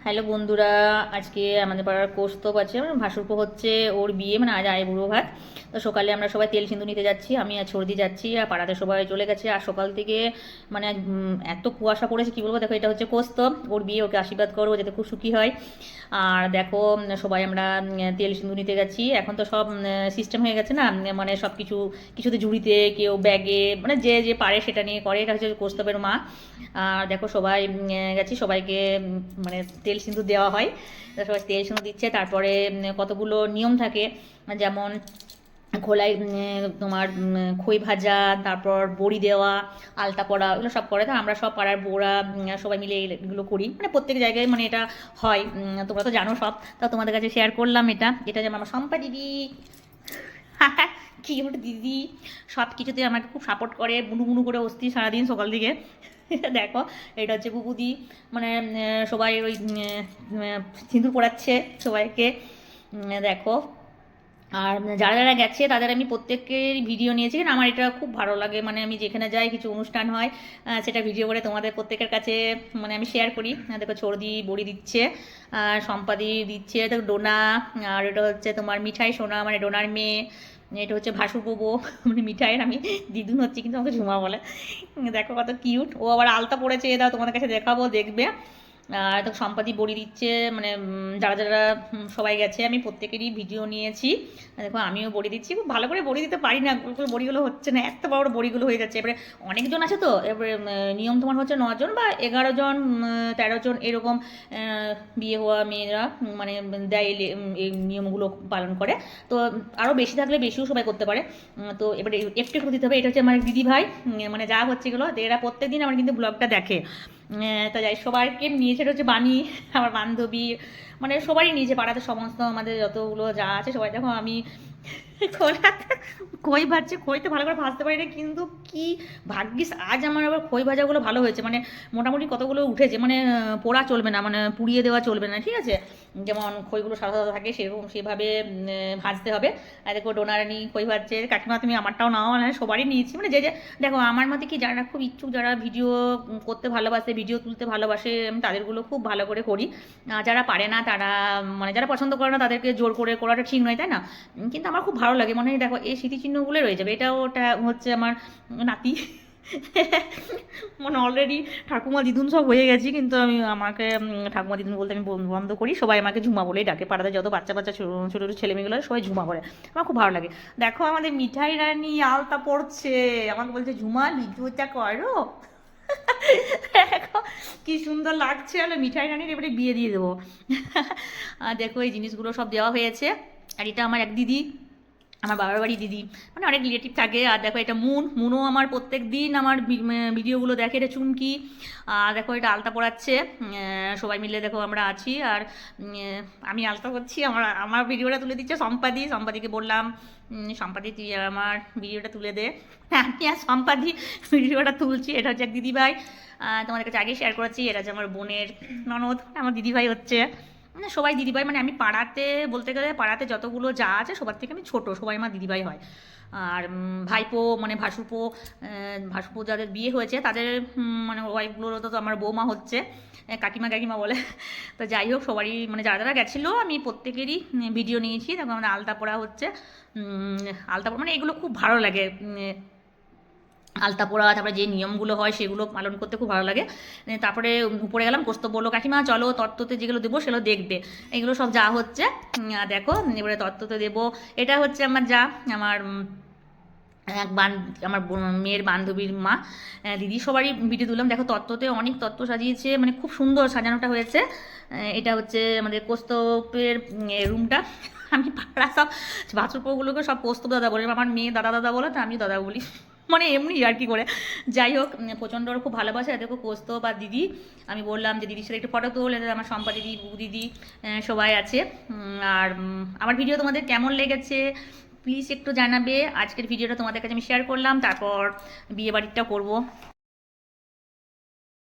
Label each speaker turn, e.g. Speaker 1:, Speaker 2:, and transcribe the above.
Speaker 1: Hello বন্ধুরা, আজকে আমাদের পাড়ার কৌস্তব আছে, মানে ভাসুরপো হচ্ছে, ওর বিয়ে, মানে আজ আয় বুড়ো ভাত। তো সকালে আমরা সবাই তেল সিঁদুর নিতে যাচ্ছি, আমি আর ছর্দি যাচ্ছি, আর পাড়াতে সবাই চলে গেছে। আর সকাল থেকে মানে আজ এত কুয়াশা পড়েছে কি বলবো। দেখো, এটা হচ্ছে কৌস্তব, ওর বিয়ে, ওকে আশীর্বাদ করবো যাতে খুব সুখী হয়। আর দেখো, সবাই আমরা তেল সিঁদুর নিতে গেছি। এখন তো সব সিস্টেম হয়ে গেছে না, মানে সব কিছু কিছুতে ঝুড়িতে, কেউ ব্যাগে, মানে যে যে পারে সেটা নিয়ে করে। এটা হচ্ছে কৌস্তবের মা। আর দেখো সবাই গেছি, সবাইকে মানে তেল সিঁদুর দেওয়া হয়। তো সবাই তেল সিঁদুর দিচ্ছে। তারপরে কতগুলো নিয়ম থাকে, যেমন খোলায় তোমার খই ভাজা, তারপর বড়ি দেওয়া, আলতা পরা, এগুলো সব করে। তো আমরা সব পাড়ার বউরা সবাই মিলে এগুলো করি, মানে প্রত্যেক জায়গায় মানে এটা হয়। তোমরা তো জানো সব, তা তোমাদের কাছে শেয়ার করলাম। এটা যেমন আমার শম্পা দিদি কি ওটা দিদি, সব কিছুতে আমাকে খুব সাপোর্ট করে, বুনু বুনু করে অস্থি সারাদিন সকাল থেকে দেখো, এটা হচ্ছে বুবুদি, মানে সবাই ওই সিঁদুর পড়াচ্ছে সবাইকে। দেখো, আর যারা যারা গেছে তাদের আমি প্রত্যেকের ভিডিও নিয়েছি, কারণ আমার এটা খুব ভালো লাগে। মানে আমি যেখানে যাই, কিছু অনুষ্ঠান হয়, সেটা ভিডিও করে তোমাদের প্রত্যেকের কাছে মানে আমি শেয়ার করি। দেখো, ছর্দি বড়ি দিচ্ছে, আর সম্পাদি দিচ্ছে, দেখো ডোনা। আর এটা হচ্ছে তোমার মিঠাই সোনা, মানে ডোনার মেয়ে। এটা হচ্ছে ভাসুরবো, মানে মিঠাইয়ের আমি দিদুন হচ্ছে, কিন্তু আমাকে ঝুমা বলে। দেখো কত কিউট, ও আবার আলতা পড়েছে, দাও তোমাদের কাছে দেখাবো, দেখবে। আর তো সম্পাদি বড়ি দিচ্ছে, মানে যারা যারা সবাই গেছে আমি প্রত্যেকেরই ভিডিও নিয়েছি। দেখো আমিও বড়ি দিচ্ছি, খুব ভালো করে বড়ি দিতে পারি না, গোল করে বড়িগুলো হচ্ছে না, এত বড় বড়িগুলো হয়ে যাচ্ছে। এবারে অনেকজন আছে, তো এবারে নিয়ম তোমার হচ্ছে 9 জন বা 11 জন, 13 জন এরকম বিয়ে হওয়া মেয়েরা মানে দেয়, এই নিয়মগুলো পালন করে। তো আরও বেশি থাকলে বেশিও সবাই করতে পারে। তো এবারে একটু একটু দিতে হবে। এটা হচ্ছে আমার দিদি ভাই, মানে যা হচ্ছে এগুলো, এরা প্রত্যেকদিন আমার কিন্তু ব্লগটা দেখে। তা যাই, সবাইকে নিয়েছে। এটা হচ্ছে বাণী, আমার বান্ধবী, মানে সবারই নিয়েছে, পাড়াতে সমস্ত আমাদের যতগুলো যা আছে সবাই। দেখো আমি খই ভাজছে, খই তো ভালো করে ভাজতে পারি না, কিন্তু কি ভাগ্যিস আজ আমার আবার খই ভাজাগুলো ভালো হয়েছে, মানে মোটামুটি কতগুলো উঠেছে, মানে পোড়া চলবে না, মানে পুড়িয়ে দেওয়া চলবে না, ঠিক আছে। যেমন খইগুলো সাদা সাদা থাকে সেরকম সেভাবে ভাজতে হবে। আর দেখো ডোনারানি খই ভাজছে, কাকিমা তুমি আমারটাও নাও, মানে সবারই নিয়েছি, মানে যে যে দেখো আমার মতে কি, যারা খুব ইচ্ছুক, যারা ভিডিও করতে ভালোবাসে, ভিডিও তুলতে ভালোবাসে, আমি তাদেরগুলো খুব ভালো করে করি। যারা পারে না, তারা মানে যারা পছন্দ করে না, তাদেরকে জোর করে করাটা ঠিক নয়, তাই না। কিন্তু আমার খুব ভালো লাগে, মনে হয় দেখো এই স্মৃতিচিহ্নগুলো রয়ে যাবে। এটা ওটা হচ্ছে আমার নাতি মানে অলরেডি ঠাকুমা দিদুন সব হয়ে গেছি, কিন্তু আমি আমাকে ঠাকুমা দিদুন বলতে আমি বন্ধ করি। সবাই আমাকে ঝুমা বলেই ডাকে, পাড়াতে যত বাচ্চা বাচ্চা ছোটো ছোটো ছেলেমেয়েগুলো সবাই ঝুমা বলে। আমার খুব ভালো লাগে। দেখো আমাদের মিঠাই রানী আলতা পড়ছে, আমাকে বলছে ঝুমা লিচুটা করো। দেখো কি সুন্দর লাগছে, আর মিঠাই রানীর এবারে বিয়ে দিয়ে দেবো। আর দেখো এই জিনিসগুলো সব দেওয়া হয়েছে। আর এটা আমার এক দিদি, আমার বাবার বাড়ি দিদি, মানে অনেক রিলেটিভ থাকে। আর দেখো এটা মুনও আমার প্রত্যেক দিন আমার ভিডিওগুলো দেখে। এটা চুমকি। আর দেখো এটা আলতা পড়াচ্ছে, সবাই মিলে দেখো আমরা আছি। আর আমি আলতা করছি, আমার আমার ভিডিওটা তুলে দিচ্ছে সম্পাদিকে বললাম, সম্পাদি তুই আমার ভিডিওটা তুলে দে। আমি আর সম্পাদি ভিডিওটা তুলছি। এটা হচ্ছে এক দিদিভাই, তোমাদের কাছে আগে শেয়ার করেছি। এটা হচ্ছে আমার বোনের ননদ, আমার দিদিভাই হচ্ছে। মানে সবাই দিদিভাই, মানে আমি পাড়াতে বলতে গেলে পাড়াতে যতগুলো যা আছে সবার থেকে আমি ছোট, সবাই আমার দিদিভাই হয়। আর ভাইপো মানে ভাসুপো যাদের বিয়ে হয়েছে তাদের মানে ওয়াইফগুলোরও তো আমার বৌমা হচ্ছে, কাকিমা কাকিমা বলে। তো যাই হোক, সবারই মানে যারা যারা গেছিলো আমি প্রত্যেকেরই ভিডিও নিয়েছি। দেখো আমাদের আলতা পড়া হচ্ছে, আলতা পড়া মানে এগুলো খুব ভালো লাগে। আলতা পোড়া, তারপরে যে নিয়মগুলো হয় সেগুলো পালন করতে খুব ভালো লাগে। তারপরে উপরে গেলাম, কৌস্তব বললো কাকিমা চলো তত্ত্বতে যেগুলো দেবো সেগুলো দেখবে। এগুলো সব যা হচ্ছে, দেখো এবারে তত্ত্বতে দেবো। এটা হচ্ছে আমার যা, আমার এক আমার মেয়ের বান্ধবীর মা, দিদি, সবারই ভিডিও তুললাম। দেখো তত্ত্বতে অনেক তত্ত্ব সাজিয়েছে, মানে খুব সুন্দর সাজানোটা হয়েছে। এটা হচ্ছে আমাদের কৌস্তবের রুমটা। আমি পাড়া সব ভাসুরপোগুলোকে সব কৌস্তব দাদা বলে, আমার মেয়ে দাদা দাদা বলে, তো আমি দাদা বলি, মানে এমনি আর কি করে। যাই হোক, প্রচণ্ড ওর খুব ভালোবাসে। দেখো কৌস্তব আর দিদি, আমি বললাম যে দিদির সাথে একটু ফটো তোল। আমার শম্পা দিদি, বুবু দিদি, সবাই আছে। আর আমার ভিডিও তোমাদের কেমন লেগেছে প্লিজ একটু জানাবে। আজকের ভিডিওটা তোমাদের কাছে আমি শেয়ার করলাম, তারপর বিয়ে বাড়িটা করবো।